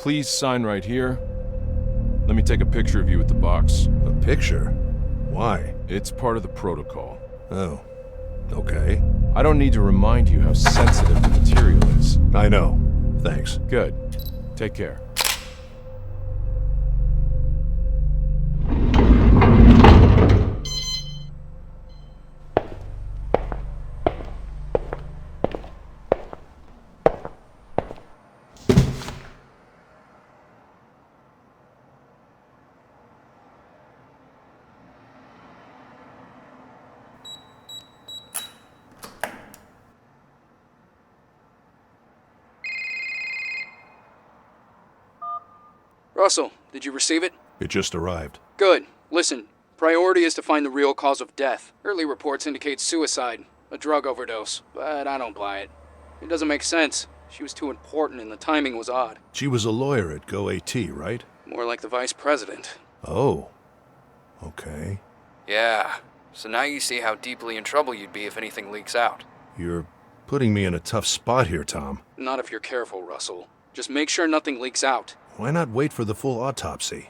Please sign right here. Let me take a picture of you with the box. A picture? Why? It's part of the protocol. Oh, okay. I don't need to remind you how sensitive the material is. I know. Thanks. Good. Take care. Russell, did you receive it? It just arrived. Good. Listen, priority is to find the real cause of death. Early reports indicate suicide, a drug overdose, but I don't buy it. It doesn't make sense. She was too important and the timing was odd. She was a lawyer at GoAT, right? More like the vice president. Oh. Okay. Yeah. So now you see how deeply in trouble you'd be if anything leaks out. You're putting me in a tough spot here, Tom. Not if you're careful, Russell. Just make sure nothing leaks out. Why not wait for the full autopsy?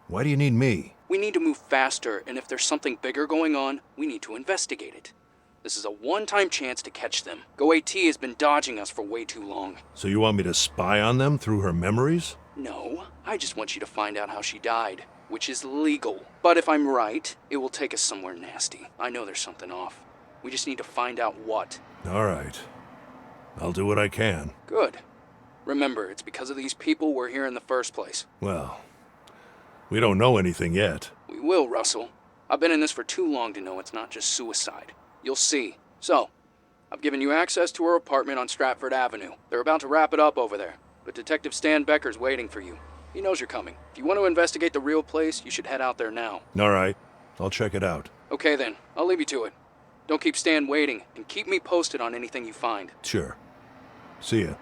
Why do you need me? We need to move faster, and if there's something bigger going on, we need to investigate it. This is a one-time chance to catch them. GoAT has been dodging us for way too long. So you want me to spy on them through her memories? No, I just want you to find out how she died, which is legal. But if I'm right, it will take us somewhere nasty. I know there's something off. We just need to find out what. All right. I'll do what I can. Good. Remember, it's because of these people we're here in the first place. Well, we don't know anything yet. We will, Russell. I've been in this for too long to know it's not just suicide. You'll see. So, I've given you access to her apartment on Stratford Avenue. They're about to wrap it up over there, but Detective Stan Becker's waiting for you. He knows you're coming. If you want to investigate the real place, you should head out there now. All right. I'll check it out. Okay then, I'll leave you to it. Don't keep Stan waiting, and keep me posted on anything you find. Sure. See ya.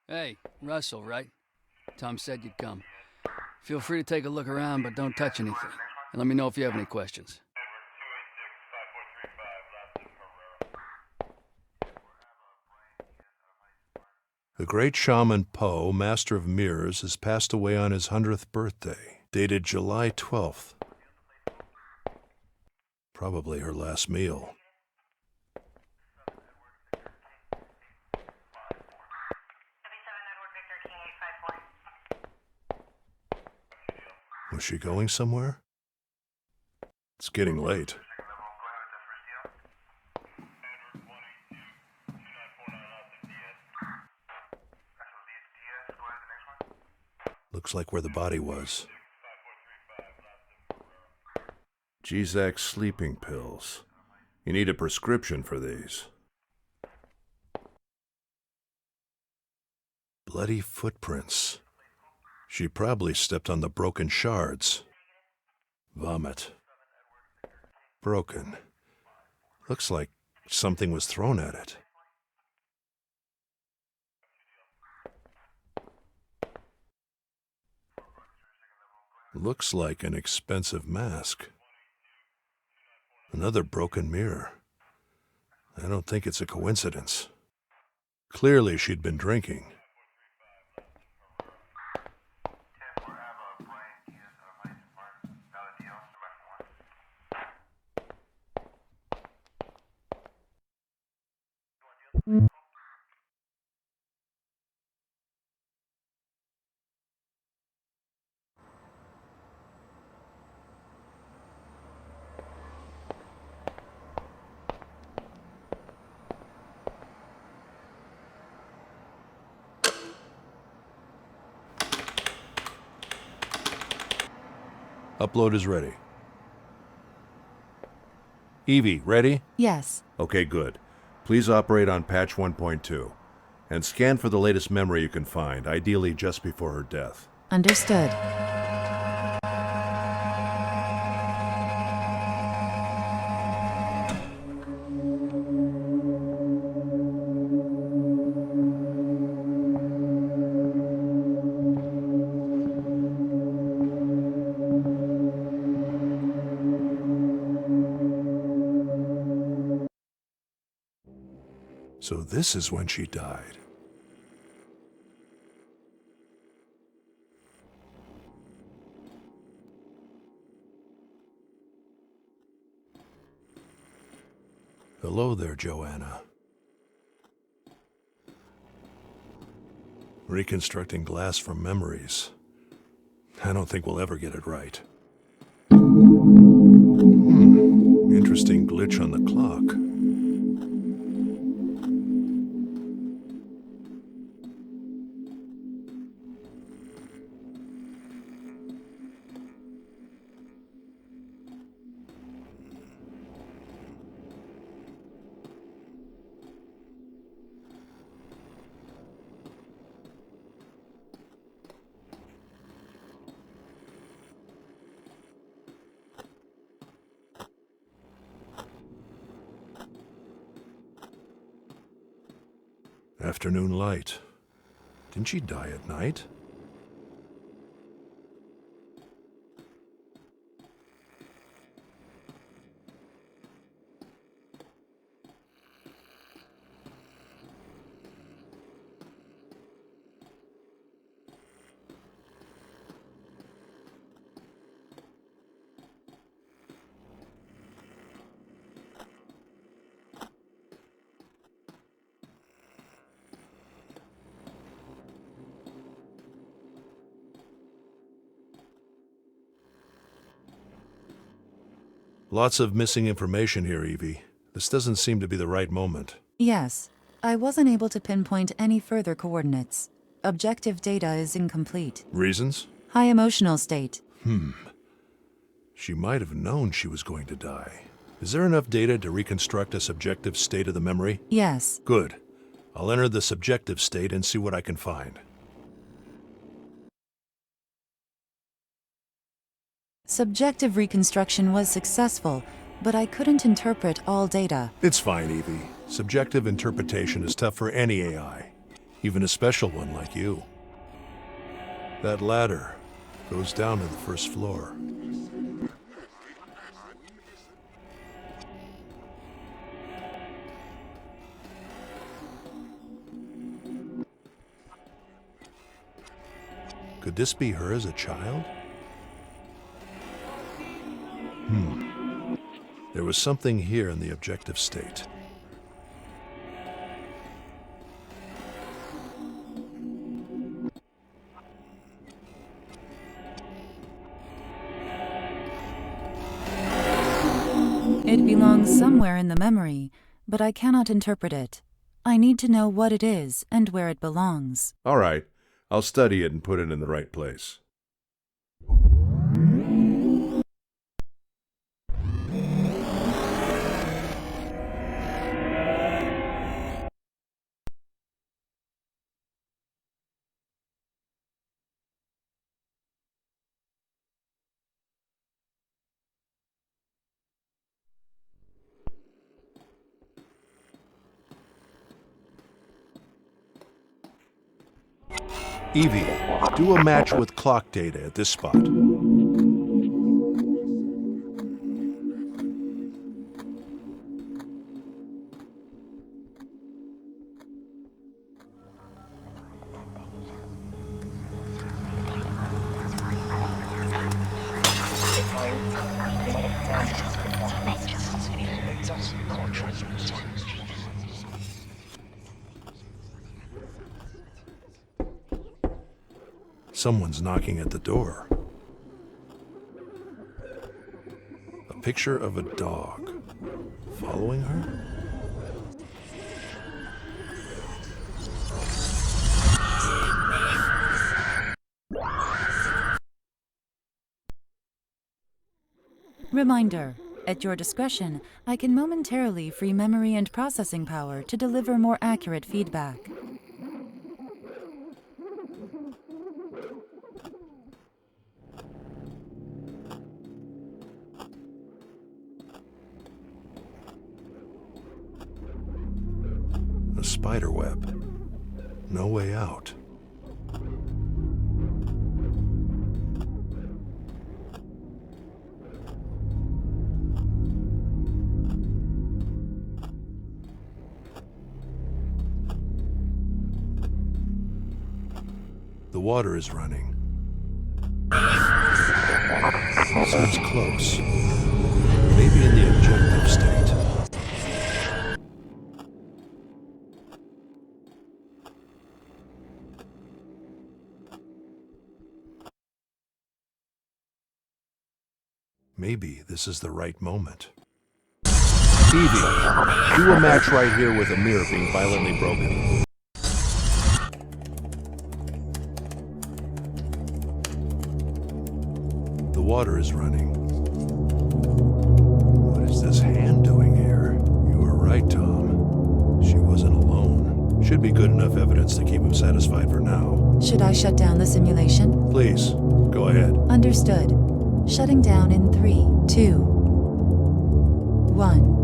Hey, Russell, right? Tom said you'd come. Feel free to take a look around, but don't touch anything. And let me know if you have any questions. The great shaman Poe, master of mirrors, has passed away on his 100th birthday, dated July 12th. Probably her last meal. Was she going somewhere? It's getting late. Looks like where the body was. G-Zac sleeping pills. You need a prescription for these. Bloody footprints. She probably stepped on the broken shards. Vomit. Broken. Looks like something was thrown at it. Looks like an expensive mask. Another broken mirror. I don't think it's a coincidence. Clearly she'd been drinking. Upload is ready. Evie, ready? Yes. Okay, good. Please operate on patch 1.2. And scan for the latest memory you can find, ideally just before her death. Understood. So this is when she died. Hello there, Joanna. Reconstructing glass from memories. I don't think we'll ever get it right. Interesting glitch on the clock. Afternoon light. Didn't she die at night? Lots of missing information here, Evie. This doesn't seem to be the right moment. Yes. I wasn't able to pinpoint any further coordinates. Objective data is incomplete. Reasons? High emotional state. She might have known she was going to die. Is there enough data to reconstruct a subjective state of the memory? Yes. Good. I'll enter the subjective state and see what I can find. Subjective reconstruction was successful, but I couldn't interpret all data. It's fine, Evie. Subjective interpretation is tough for any AI, even a special one like you. That ladder goes down to the first floor. Could this be her as a child? There was something here in the objective state. It belongs somewhere in the memory, but I cannot interpret it. I need to know what it is and where it belongs. All right. I'll study it and put it in the right place. Evie, do a match with clock data at this spot. Someone's knocking at the door. A picture of a dog. Following her? Reminder. At your discretion, I can momentarily free memory and processing power to deliver more accurate feedback. A spider web. No way out. The water is running. Seems close. Maybe in the objective state. Maybe this is the right moment. Evie, do a match right here with a mirror being violently broken. The water is running. What is this hand doing here? You were right, Tom. She wasn't alone. Should be good enough evidence to keep him satisfied for now. Should I shut down the simulation? Please, go ahead. Understood. Shutting down in 3, 2, 1.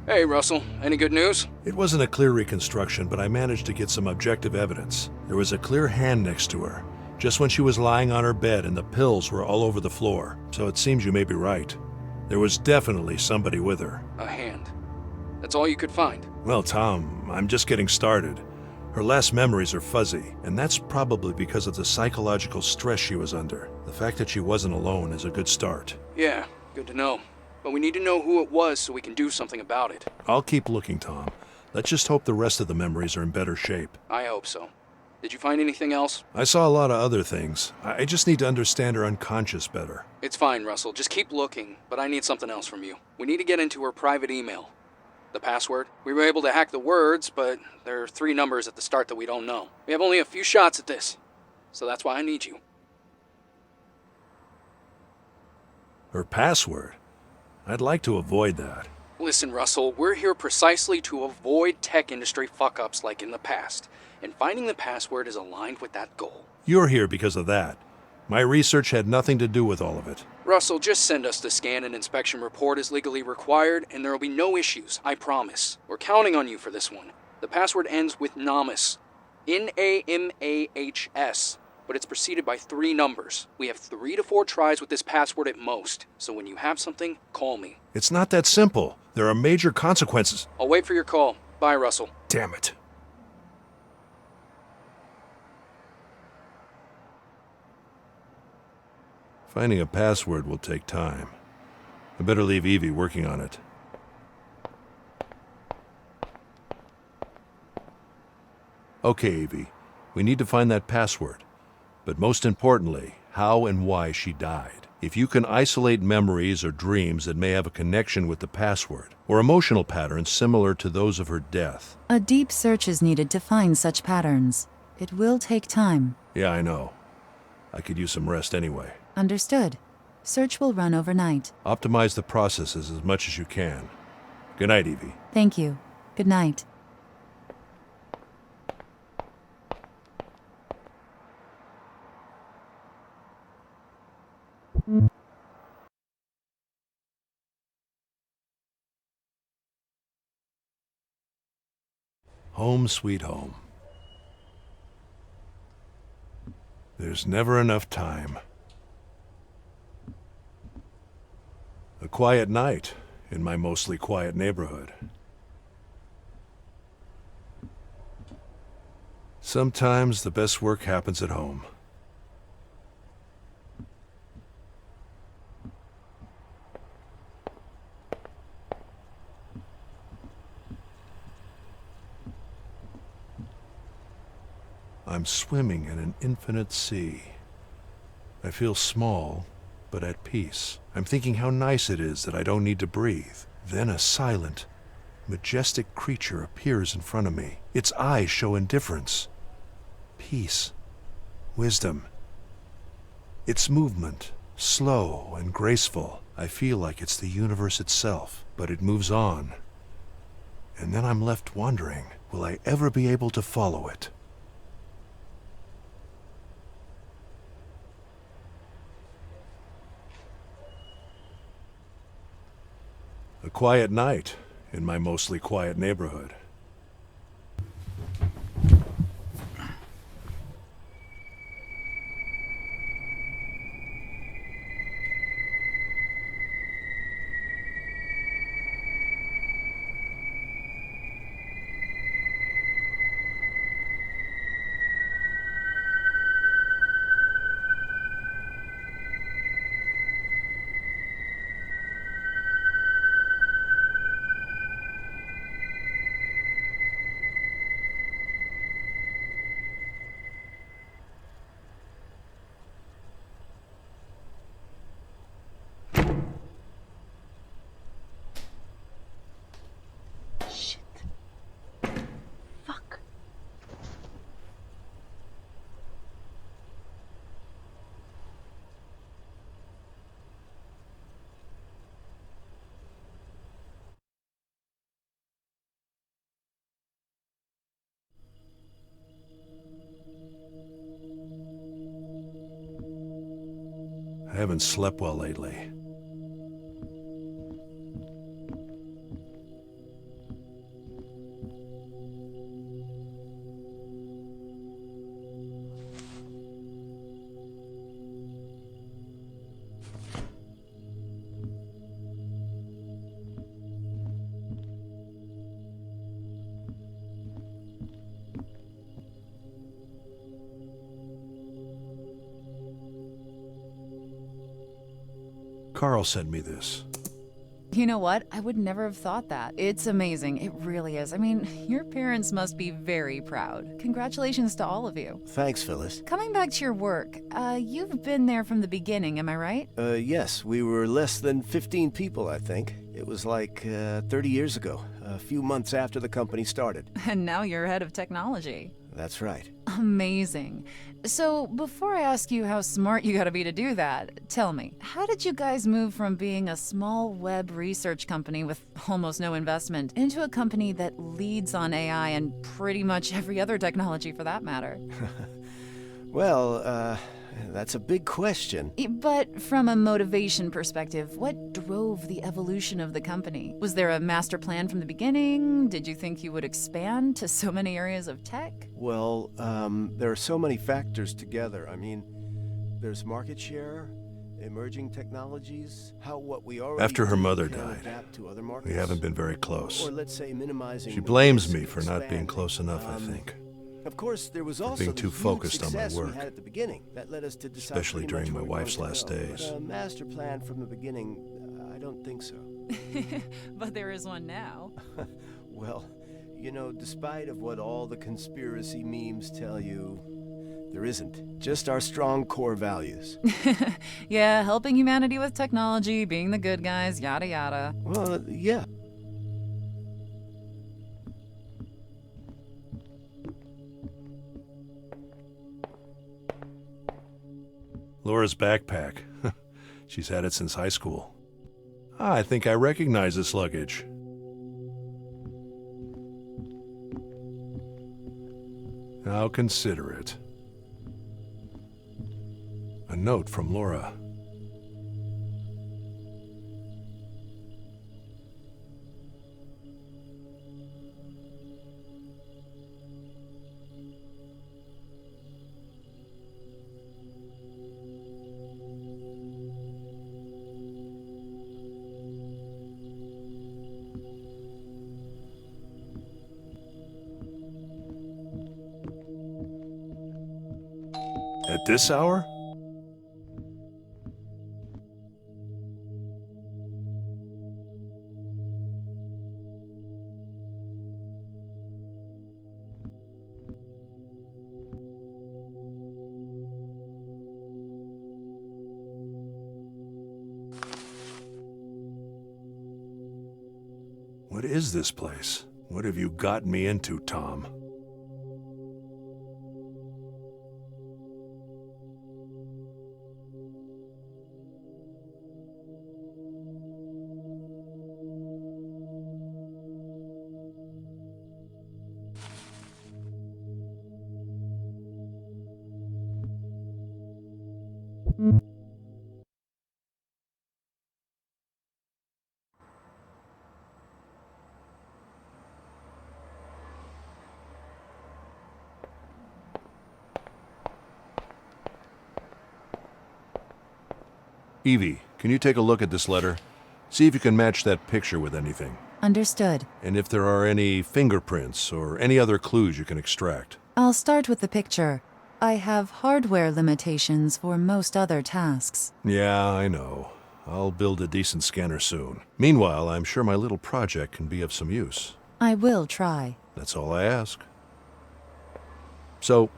Hey, Russell. Any good news? It wasn't a clear reconstruction, but I managed to get some objective evidence. There was a clear hand next to her, just when she was lying on her bed, and the pills were all over the floor. So it seems you may be right. There was definitely somebody with her. A hand. That's all you could find. Well, Tom, I'm just getting started. Her last memories are fuzzy, and that's probably because of the psychological stress she was under. The fact that she wasn't alone is a good start. Yeah, good to know. But we need to know who it was so we can do something about it. I'll keep looking, Tom. Let's just hope the rest of the memories are in better shape. I hope so. Did you find anything else? I saw a lot of other things. I just need to understand her unconscious better. It's fine, Russell. Just keep looking, but I need something else from you. We need to get into her private email. The password. We were able to hack the words, but there are 3 numbers at the start that we don't know. We have only a few shots at this, so that's why I need you. Her password? I'd like to avoid that. Listen, Russell, we're here precisely to avoid tech industry fuck-ups like in the past, and finding the password is aligned with that goal. You're here because of that. My research had nothing to do with all of it. Russell, just send us the scan and inspection report as legally required, and there will be no issues, I promise. We're counting on you for this one. The password ends with Namahs. Namahs. But it's preceded by 3 numbers. We have 3 to 4 tries with this password at most, so when you have something, call me. It's not that simple. There are major consequences. I'll wait for your call. Bye, Russell. Damn it. Finding a password will take time. I better leave Evie working on it. Okay, Evie. We need to find that password. But most importantly, how and why she died. If you can isolate memories or dreams that may have a connection with the password, or emotional patterns similar to those of her death. A deep search is needed to find such patterns. It will take time. Yeah, I know. I could use some rest anyway. Understood. Search will run overnight. Optimize the processes as much as you can. Good night, Evie. Thank you. Good night. Home sweet home. There's never enough time. A quiet night in my mostly quiet neighborhood. Sometimes the best work happens at home. I'm swimming in an infinite sea. I feel small, but at peace. I'm thinking how nice it is that I don't need to breathe. Then a silent, majestic creature appears in front of me. Its eyes show indifference, peace, wisdom. Its movement, slow and graceful. I feel like it's the universe itself, but it moves on. And then I'm left wondering, will I ever be able to follow it? A quiet night in my mostly quiet neighborhood. I haven't slept well lately. Carl sent me this. You know what? I would never have thought that. It's amazing. It really is. I mean, your parents must be very proud. Congratulations to all of you. Thanks, Phyllis. Coming back to your work, you've been there from the beginning, am I right? Yes, we were less than 15 people, I think. It was like 30 years ago, a few months after the company started. And now you're head of technology. That's right. Amazing. So, before I ask you how smart you gotta be to do that, tell me, how did you guys move from being a small web research company with almost no investment into a company that leads on AI and pretty much every other technology for that matter? Well, that's a big question. But from a motivation perspective, what drove the evolution of the company? Was there a master plan from the beginning? Did you think you would expand to so many areas of tech? Well, there are so many factors together. I mean, there's market share, emerging technologies, what we already After her do mother can died, adapt to other we markets. haven't been very close. Or let's say minimizing She the blames risk me of for not being expanding. close enough, I think. Of course, there was also being the too huge focused on my success we work. had at the beginning that led us to decide Especially pretty much during my where we wife's wanted last to go. days. But a master plan from the beginning, I don't think so. But there is one now. Well, You know, despite of what all the conspiracy memes tell you, there isn't. Just our strong core values. Yeah, helping humanity with technology, being the good guys, yada yada. Well, yeah. Laura's backpack. She's had it since high school. I think I recognize this luggage. I'll consider it. A note from Laura. At this hour? What is this place? What have you got me into, Tom? Evie, can you take a look at this letter? See if you can match that picture with anything. Understood. And if there are any fingerprints or any other clues you can extract. I'll start with the picture. I have hardware limitations for most other tasks. Yeah, I know. I'll build a decent scanner soon. Meanwhile, I'm sure my little project can be of some use. I will try. That's all I ask. So,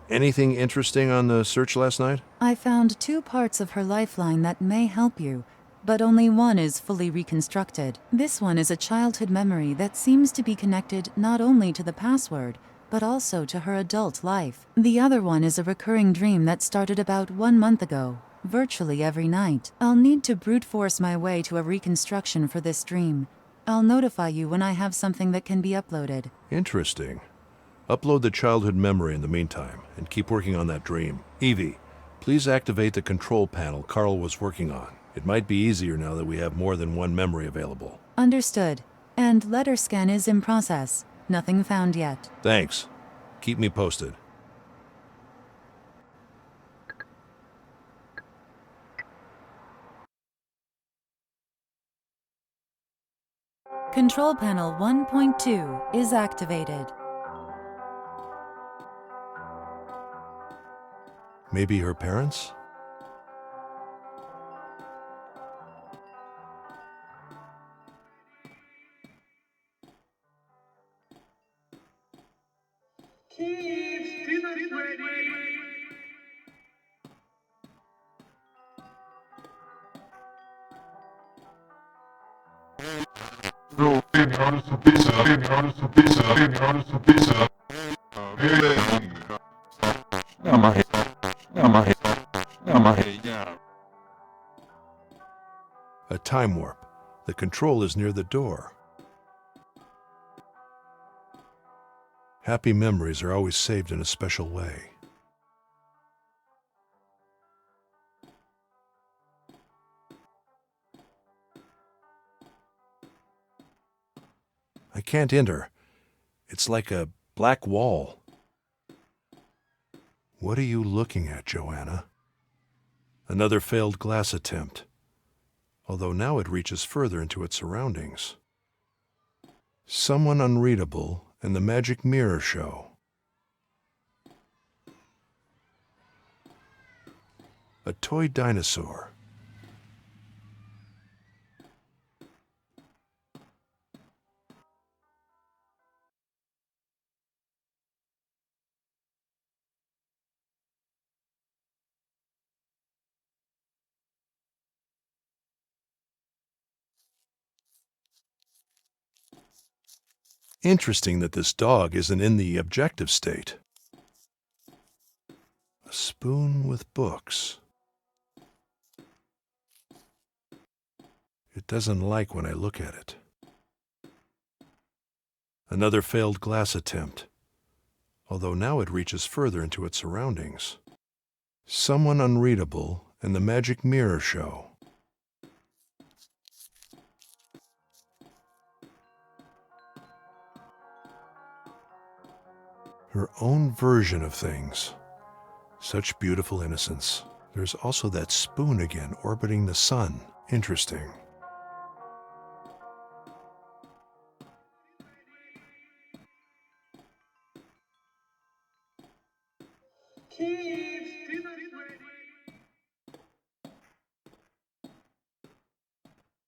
anything interesting on the search last night? I found 2 parts of her lifeline that may help you, but only one is fully reconstructed. This one is a childhood memory that seems to be connected not only to the password, but also to her adult life. The other one is a recurring dream that started about 1 month ago, virtually every night. I'll need to brute force my way to a reconstruction for this dream. I'll notify you when I have something that can be uploaded. Interesting. Upload the childhood memory in the meantime, and keep working on that dream. Evie, please activate the control panel Carl was working on. It might be easier now that we have more than one memory available. Understood. And letter scan is in process. Nothing found yet. Thanks. Keep me posted. Control panel 1.2 is activated. Maybe her parents? A time warp. The control is near the door. Happy memories are always saved in a special way. I can't enter. It's like a black wall. What are you looking at, Joanna? Another failed glass attempt. Although now it reaches further into its surroundings. Someone unreadable and the magic mirror show. A toy dinosaur. Interesting that this dog isn't in the objective state. A spoon with books. It doesn't like when I look at it. Another failed glass attempt, although now it reaches further into its surroundings. Someone unreadable and the magic mirror show. Her own version of things. Such beautiful innocence. There's also that spoon again orbiting the sun. Interesting.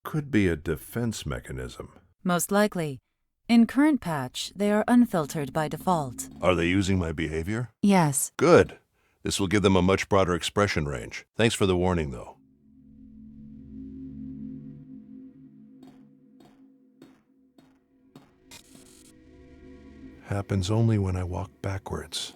Could be a defense mechanism. Most likely. In current patch, they are unfiltered by default. Are they using my behavior? Yes. Good. This will give them a much broader expression range. Thanks for the warning, though. Happens only when I walk backwards.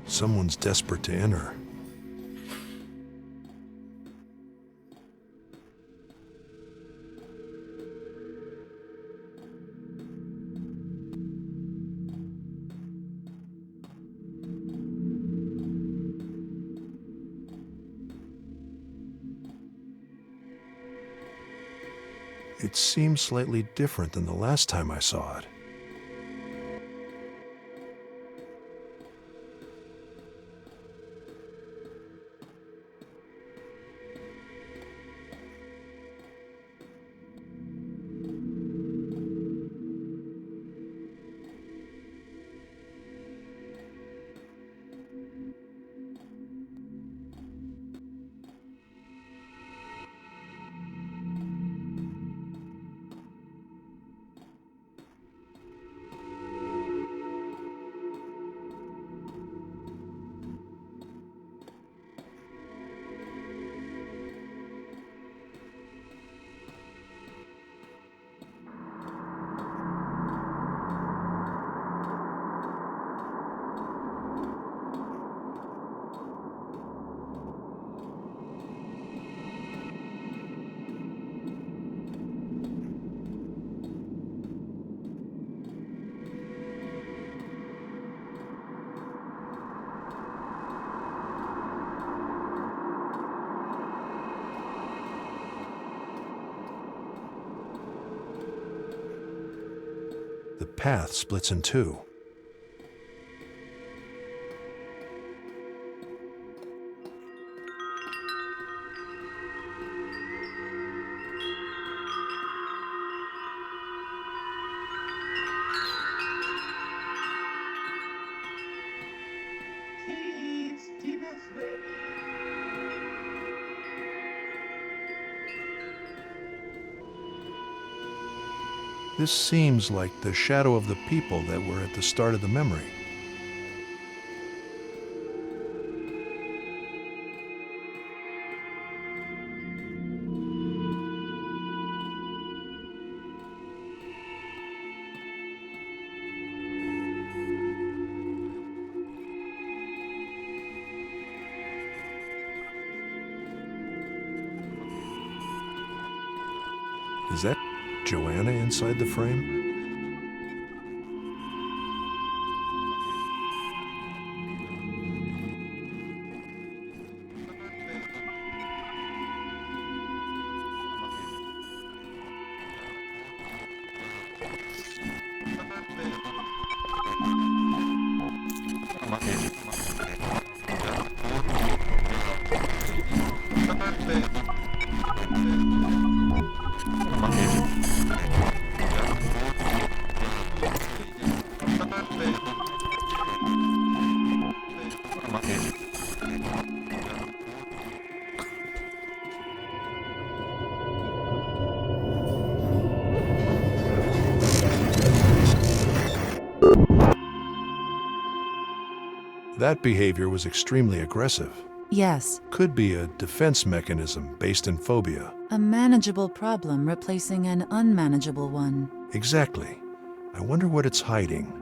Someone's desperate to enter. It seems slightly different than the last time I saw it. The path splits in two. This seems like the shadow of the people that were at the start of the memory. Is that Joanna inside the frame? That behavior was extremely aggressive. Yes, Could be a defense mechanism based in phobia. a manageable problem replacing an unmanageable one. Exactly. I wonder what it's hiding.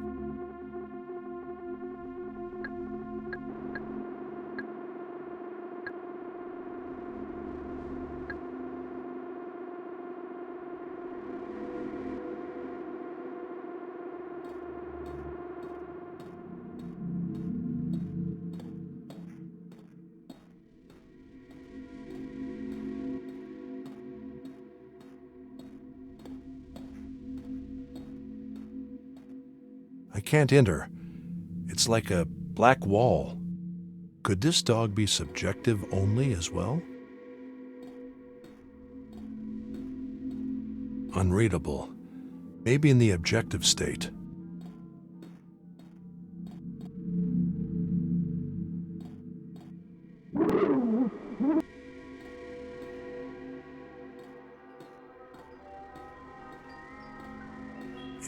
I can't enter. It's like a black wall. Could this dog be subjective only as well? Unreadable. Maybe in the objective state.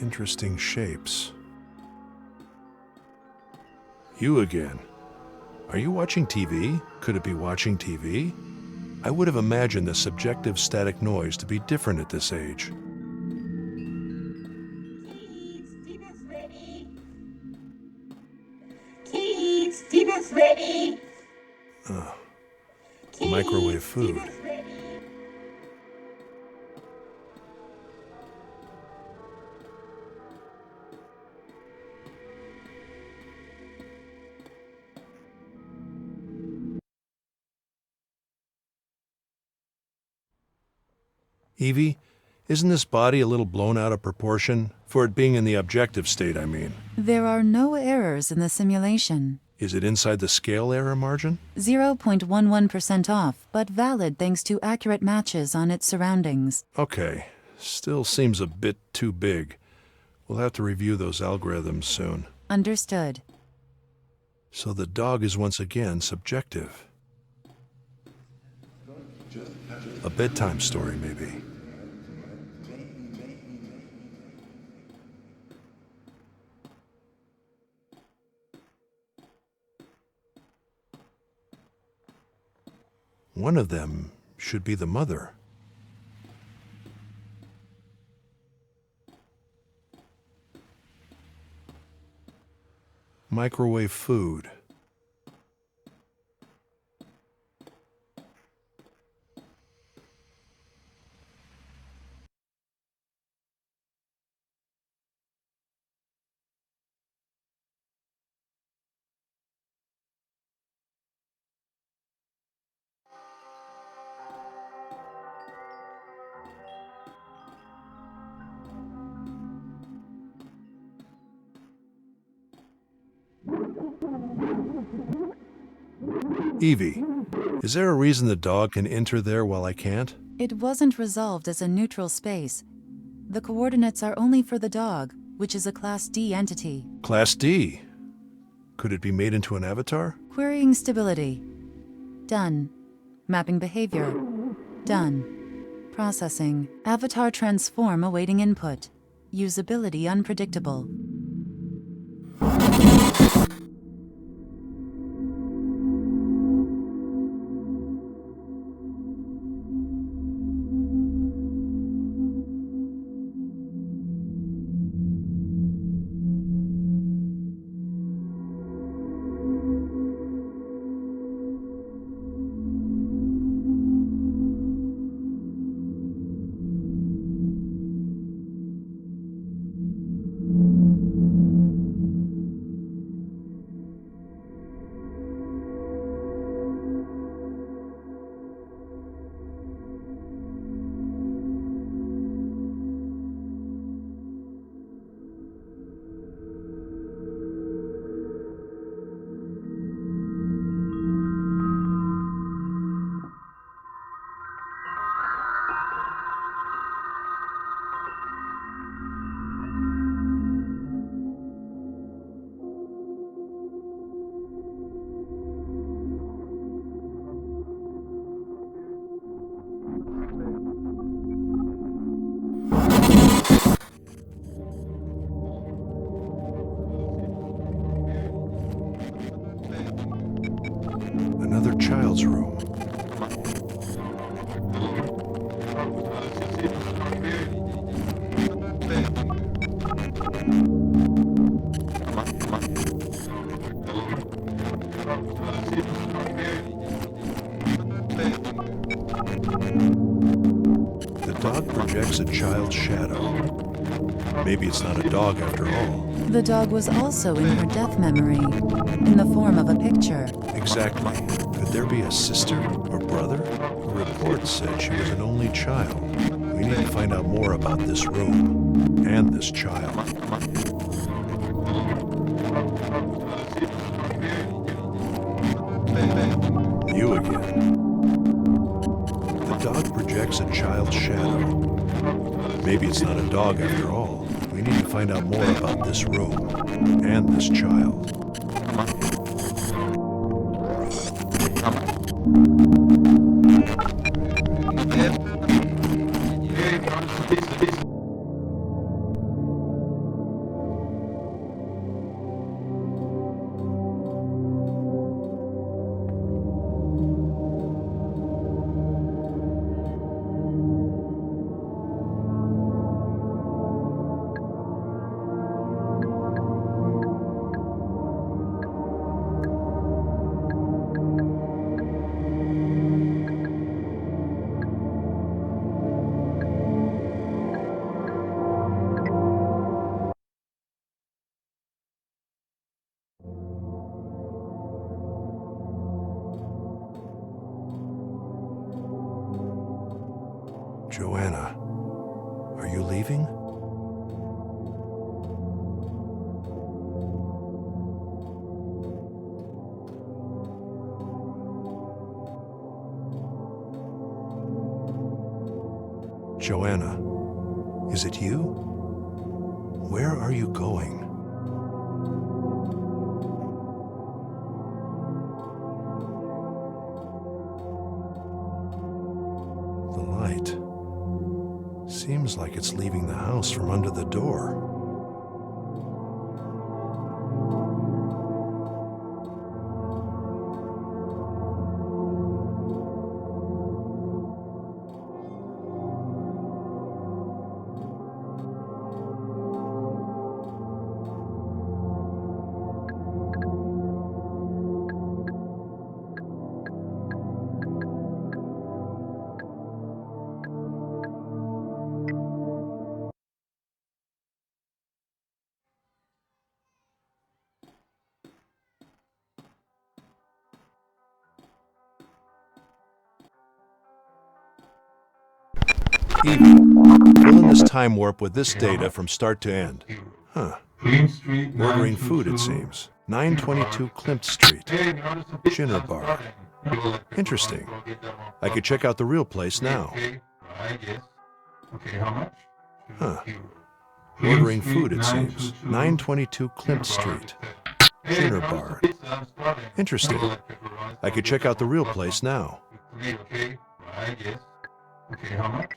Interesting shapes. You again. Are you watching TV? Could it be watching TV? I would have imagined the subjective static noise to be different at this age. Dinner's ready. Kids, dinner's ready. Microwave food. Dinner's ready. Evie, isn't this body a little blown out of proportion? For it being in the objective state, I mean. There are no errors in the simulation. Is it inside the scale error margin? 0.11% off, but valid thanks to accurate matches on its surroundings. Okay. Still seems a bit too big. We'll have to review those algorithms soon. Understood. So the dog is once again subjective. A bedtime story, maybe. One of them should be the mother. Microwave food. Evie, is there a reason the dog can enter there while I can't? It wasn't resolved as a neutral space. The coordinates are only for the dog, which is a Class D entity. Class D. Could it be made into an avatar? Querying stability. Done. Mapping behavior. Done. Processing. Avatar transform awaiting input. Usability unpredictable. child's room. The dog projects a child's shadow. Maybe it's not a dog after all. The dog was also in her death memory, in the form of a picture. Exactly. Could there be a sister or brother? The report said she was an only child. We need to find out more about this room and this child. You again. The dog projects a child's shadow. Maybe it's not a dog after all. We need to find out more about this room and this child. Joanna, are you leaving? Joanna, is it you? Where are you going? The light seems like it's leaving the house from under the door. Evie, fill in this time warp with this data from start to end. Huh. Ordering food, it seems. 922 Klimt Street. Dinner bar. Interesting. I could check out the real place now. Huh. Ordering food, it seems. 922 Klimt Street. Dinner bar. Interesting. I could check out the real place now. Okay, how much?